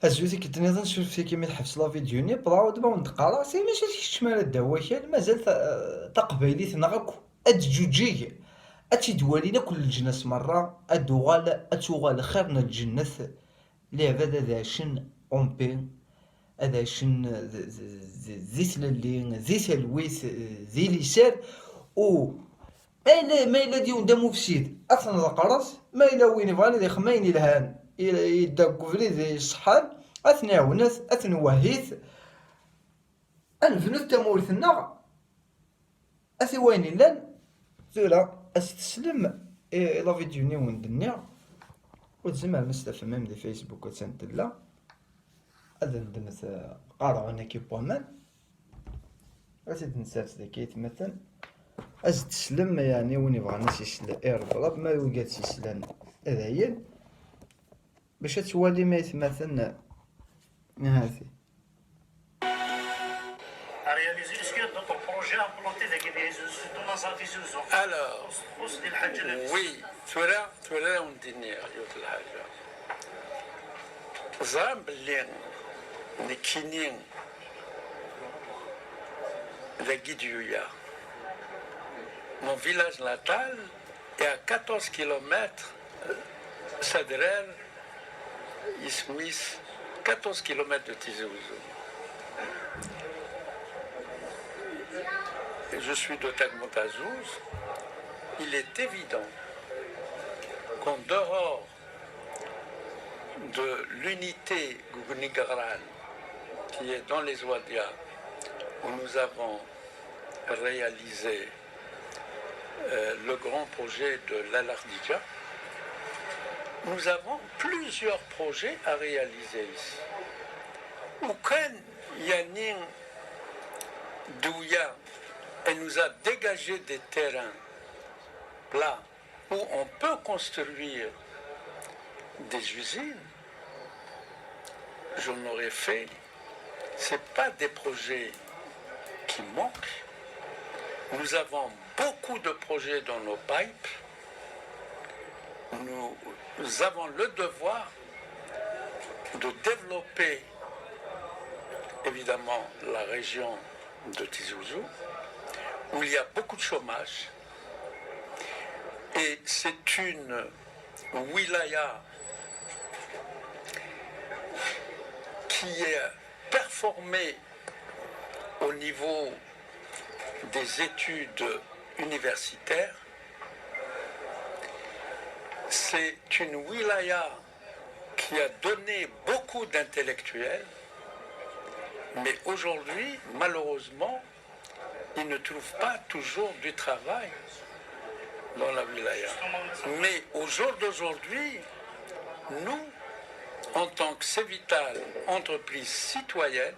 أزوزي كنت نظن شوف في كيما تحبس لا فيديوني بلا دابا ندقى سي ماشي الشمال الدواكل مازال تقبايليت نغاك أتجوجي أتدوالينا كل الجنس مرة أدوغال أتوغال خيرنا الجنة لعبة ذا شن أومبي هذا شن ذي سلالي ذي سلويس ذي ليسار و ما إلا ديون دا مفسد أثنى القرص ما إلا وين بغاني ذي خمين الهان يدا كفري ذي الصحان أثنى وناس أثنى وهيث الفنوث تمورثنا أثي وين لان ذولا أستسلم إلا فيديوني وندنيا وتزمع مستفهمم دي فيسبوك وتسنتلا أذن دمت قارع أنا كي بومان أسيد نسات ذكيت مثلا أز تسلم يعني وين يبغى ناس يسلا إيرضرب ما يوجد يسلان هذايا باش تولي ما يتمثلنا هذه. Alors, oui, تولا ونديني يوت الحاجة زعم بلي نكينين ذاكي ديويا. Mon village natal est à 14 km Sadrer, Ismouis, 14 km de Tizi Ouzou. Je suis de Tagmontazouz. Il est évident qu'en dehors de l'unité Gougnigaran qui est dans les Ouadia, où nous avons réalisé le grand projet de l'Alardija, nous avons plusieurs projets à réaliser ici. Aucun Yanin Douya, elle nous a dégagé des terrains plats où on peut construire des usines. J'en aurais fait. Ce n'est pas des projets qui manquent. Nous avons beaucoup de projets dans nos pipes. Nous avons le devoir de développer évidemment la région de Tizi Ouzou, où il y a beaucoup de chômage. Et c'est une wilaya qui est performée au niveau des études universitaires. C'est une wilaya qui a donné beaucoup d'intellectuels, mais aujourd'hui, malheureusement, ils ne trouvent pas toujours du travail dans la wilaya. Mais au jour d'aujourd'hui, nous, en tant que Cévital, entreprise citoyenne,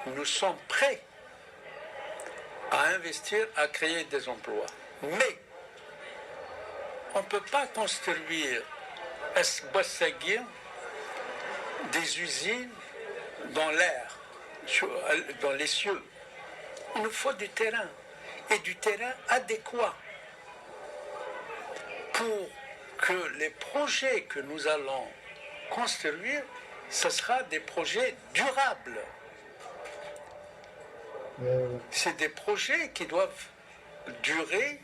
nous sommes prêts à investir, à créer des emplois. Mais on ne peut pas construire des usines dans l'air, dans les cieux. Il nous faut du terrain, et du terrain adéquat pour que les projets que nous allons construire, ce sera des projets durables. C'est des projets qui doivent durer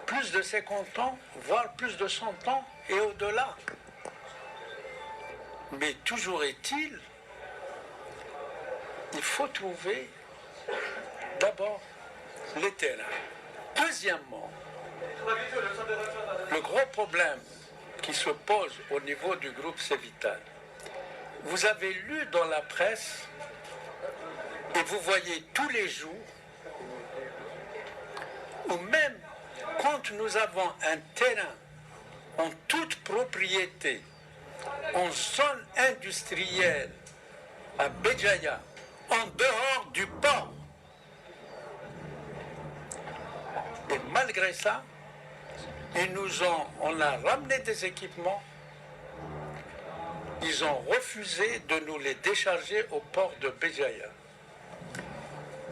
plus de 50 ans, voire plus de 100 ans et au-delà. Mais toujours est-il, il faut trouver d'abord les terrains. Deuxièmement, le gros problème qui se pose au niveau du groupe Cévital, vous avez lu dans la presse et vous voyez tous les jours, ou même quand nous avons un terrain en toute propriété, en zone industrielle, à Béjaïa, en dehors du port. Et malgré ça, on a ramené des équipements, ils ont refusé de nous les décharger au port de Béjaïa.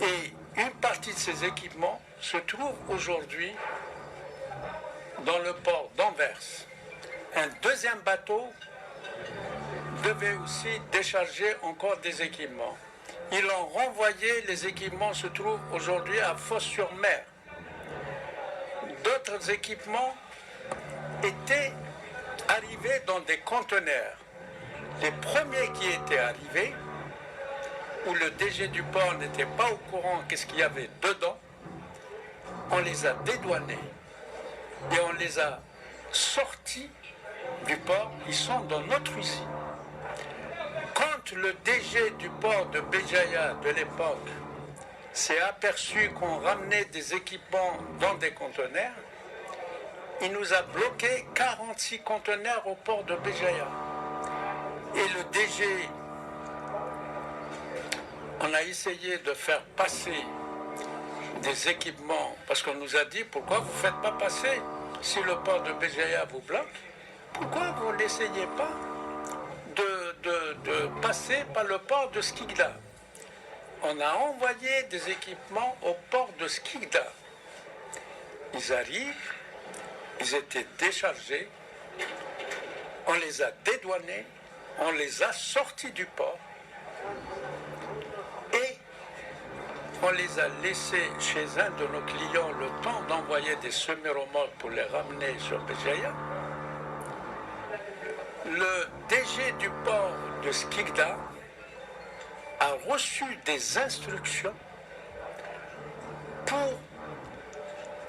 Et une partie de ces équipements se trouve aujourd'hui dans le port d'Anvers. Un deuxième bateau devaient aussi décharger encore des équipements. Ils ont renvoyé, les équipements se trouvent aujourd'hui à Fos-sur-Mer. D'autres équipements étaient arrivés dans des conteneurs. Les premiers qui étaient arrivés, où le DG du port n'était pas au courant qu'est-ce qu'il y avait dedans, on les a dédouanés et on les a sortis du port. Ils sont dans notre usine. Quand le DG du port de Béjaïa de l'époque s'est aperçu qu'on ramenait des équipements dans des conteneurs, il nous a bloqué 46 conteneurs au port de Béjaïa. Et le DG, on a essayé de faire passer des équipements, parce qu'on nous a dit, pourquoi vous ne faites pas passer, si le port de Béjaïa vous bloque, pourquoi vous n'essayez pas de passer par le port de Skikda? On a envoyé des équipements au port de Skikda. Ils arrivent, ils étaient déchargés, on les a dédouanés, on les a sortis du port et on les a laissés chez un de nos clients le temps d'envoyer des semi-remorques pour les ramener sur Béjaïa. Le DG du port de Skikda a reçu des instructions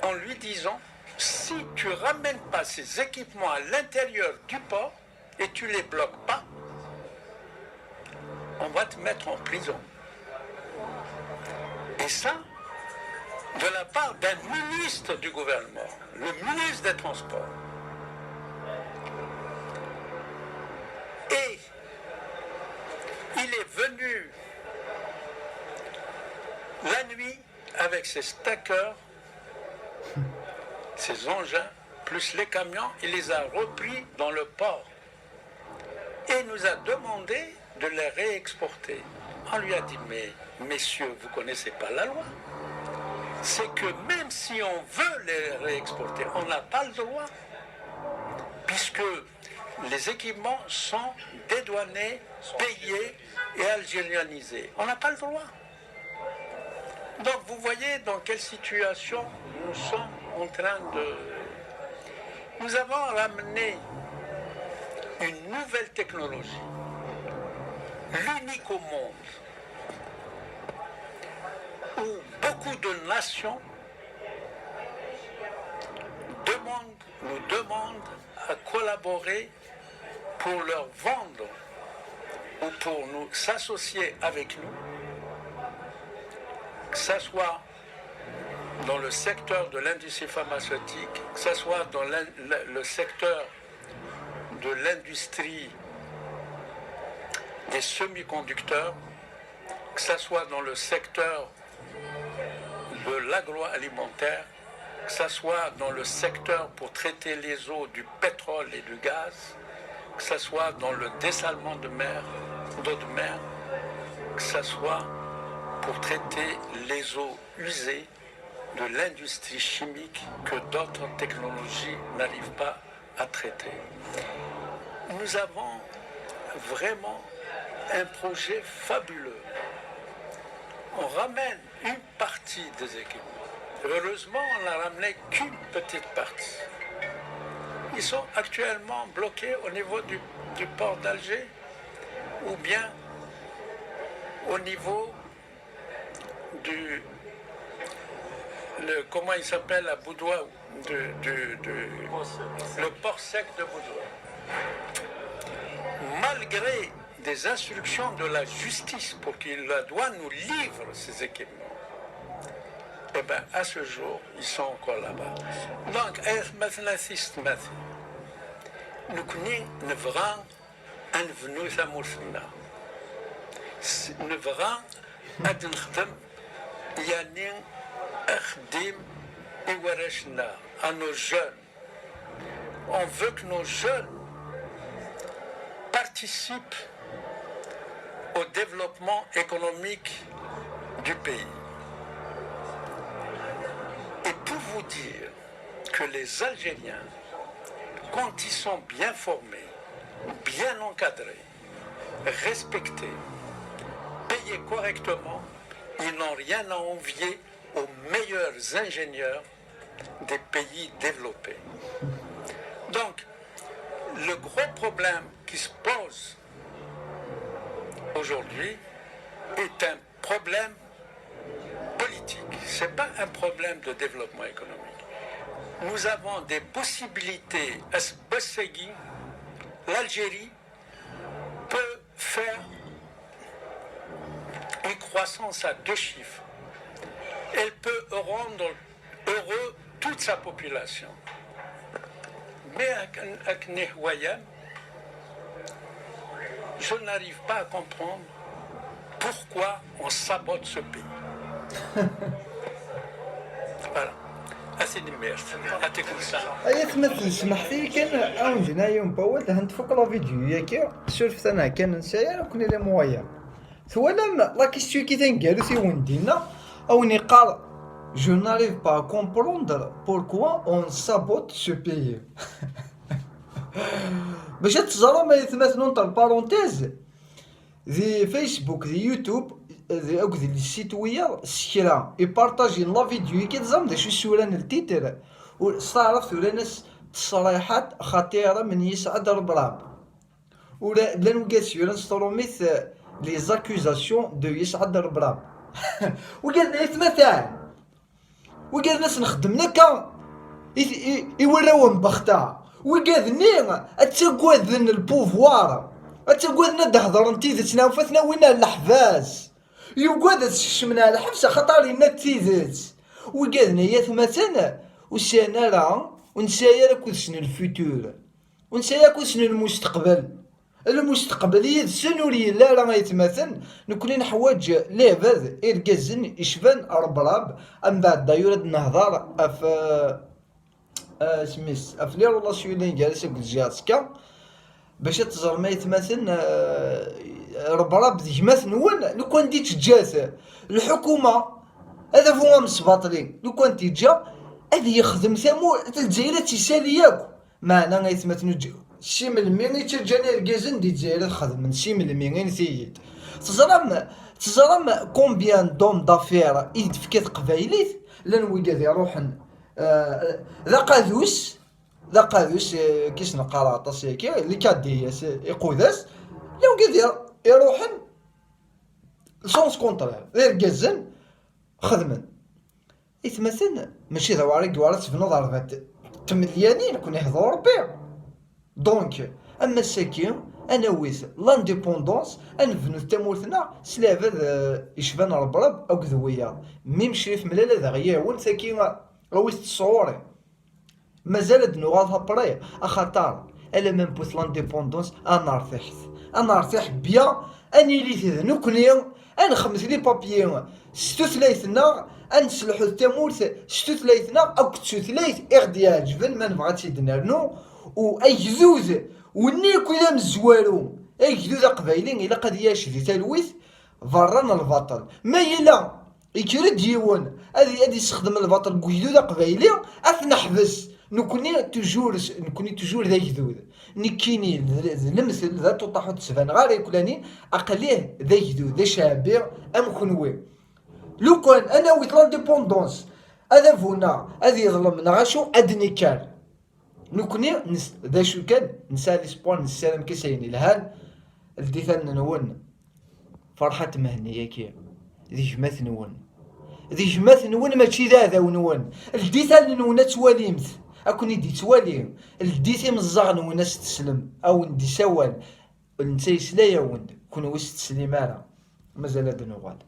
en lui disant, si tu ne ramènes pas ces équipements à l'intérieur du port et tu ne les bloques pas, on va te mettre en prison. Et ça, de la part d'un ministre du gouvernement, le ministre des Transports. Et il est venu la nuit avec ses stackers, ses engins, plus les camions, il les a repris dans le port et nous a demandé de les réexporter. On lui a dit, mais messieurs, vous ne connaissez pas la loi. C'est que même si on veut les réexporter, on n'a pas le droit, puisque les équipements sont dédouanés, payés et algérianisés. On n'a pas le droit. Donc vous voyez dans quelle situation nous sommes en train de... Nous avons ramené une nouvelle technologie, l'unique au monde, où beaucoup de nations nous demandent à collaborer pour leur vendre ou pour nous s'associer avec nous, que ce soit dans le secteur de l'industrie pharmaceutique, que ce soit dans le secteur de l'industrie des semi-conducteurs, que ce soit dans le secteur de l'agroalimentaire, que ce soit dans le secteur pour traiter les eaux du pétrole et du gaz, que ce soit dans le dessalement de mer, d'eau de mer, que ce soit pour traiter les eaux usées de l'industrie chimique que d'autres technologies n'arrivent pas à traiter. Nous avons vraiment un projet fabuleux. On ramène une partie des équipements. Heureusement, on n'a ramené qu'une petite partie. Ils sont actuellement bloqués au niveau du port d'Alger ou bien au niveau comment il s'appelle à Boudoua, le port sec de Boudoua. Malgré des instructions de la justice pour qu'il la douane nous livre ces équipements, eh bien, à ce jour, ils sont encore là-bas. Donc, nous connaissons نفنو ثمورتنا نبغى غادي نخدم يعني أخدم إوراشنا à nos jeunes. On veut que nos jeunes participent au développement économique du pays. Et pour vous dire que les Algériens, quand ils sont bien formés, bien encadrés, respectés, payés correctement, ils n'ont rien à envier aux meilleurs ingénieurs des pays développés. Donc, le gros problème qui se pose aujourd'hui est un problème politique. Ce n'est pas un problème de développement économique. Nous avons des possibilités à ce Bossegui. L'Algérie peut faire une croissance à 2 chiffres. Elle peut rendre heureux toute sa population. Mais avec Nehwayem, je n'arrive pas à comprendre pourquoi on sabote ce pays. Voilà. Assez de merci. اي تمثل سمحتي كان اون جينا يوم باول هنتفك لا فيديو ياك شوف انا كان نسايا كوني لي مويا ثوالم لا كيستيو كي تنقالو سي وندينا او نقال جو ناريف با كومبروندر بوركوا اون سابوت سو بيي باش تجرى ما يتمثلون نطر بارونتيز ذي فيسبوك ذي يوتيوب ذي اوك ذي السيت ويا سكرا يبارطاجين لا فيديو كي تزعم داك السوران التيتر وصارت ثورا ناس تصريحات خطيره من يسعد ربراب ولا بلا نقاسيو نستروميث لي زاكوزاسيون دو يسعد ربراب وقال لنا يتمثل وقال ناس نخدم لك يوراو بختا وقال ني اتقوذن البوفوار اتقوذن تهضر انتي تتناوفتنا وين الحفاز يقعد تشمنا الحبسه خطر لنا تيزت وقالنا يا ثمثنا وسانا راه ونسايا راكو شنو الفيتور ونسايا راكو شنو المستقبل يدسنوري لا راه يتمثل نكوني نحواج لعباد إركازن يشبان ربراب أم بعد دايورة نهضر سميس لي رولاسيون لي جالسة كجاتسكا باش تزر ما يتمثل ربراب ديجمات نون لو كان دي تجاث الحكومة هذا فوا مسباطلين لو كان تيجا هذا يخدم ثمو الجزائر تيسالي ياكو معنا يتمثل شي ملمين تجاني ركازن دي الجزائر تخدم من شي ملمين ثيد تزرم كومبيان دوم دافير يدفكات قبايليت لان ويقاد يروحن ذا قادوس كيس نقرا طاسيكي اللي كادياس يقوداس لو قاد يروحن سونس كونترير ركازن خدمن يتمثل ماشي ذا وارق وارث في نظر تمليانين كون يهضروا ربي دونك اما الساكين انا ويث لانديبوندونس انفنو تامورتنا سلافد يشبان ربرب او كذويا ميم شريف ملالا ذا غياون ساكين ويث تصوري مازال دنوغاضها بري اخاطر الا من بوث لانديبوندونس انا ارتحت بيا اني لي ذنو كنيا انا خمس لي بابيين ستثليثنا انسلحو التامورت ستثليثنا او كتثليث اغدياج جبن ما نبغاتش دنرنو واي جذوذ ونيكو اذا مزوالو اي جذوذ قبايلين الا قد ياشدي تلويث فرانا البطل ما يلا يكرد يون هادي يستخدم البطل جذوذ قبايلي اثنحبس نكوني توجور ذا جذوذ نكيني المثل ذا تطاحو تسفان غير يكولاني اقليه ذا جذوذ ذا شابير ام كنوي لو كان انا ويت لانديبوندونس هذا فونا هذا يظلمنا غاشو ادني كان نكوني ذا شو كان نسالي سبوان نسالم كيسايني الهان الديثان نون فرحة مهنية كي ذي جماث نون ماشي ذا ونون الديثان نون تواليمت اكوني دي تواليم الديثي مزاغ نون تسلم او ندي سوال نتا يسلا يا وند كون وست تسليم مازال هذا نوال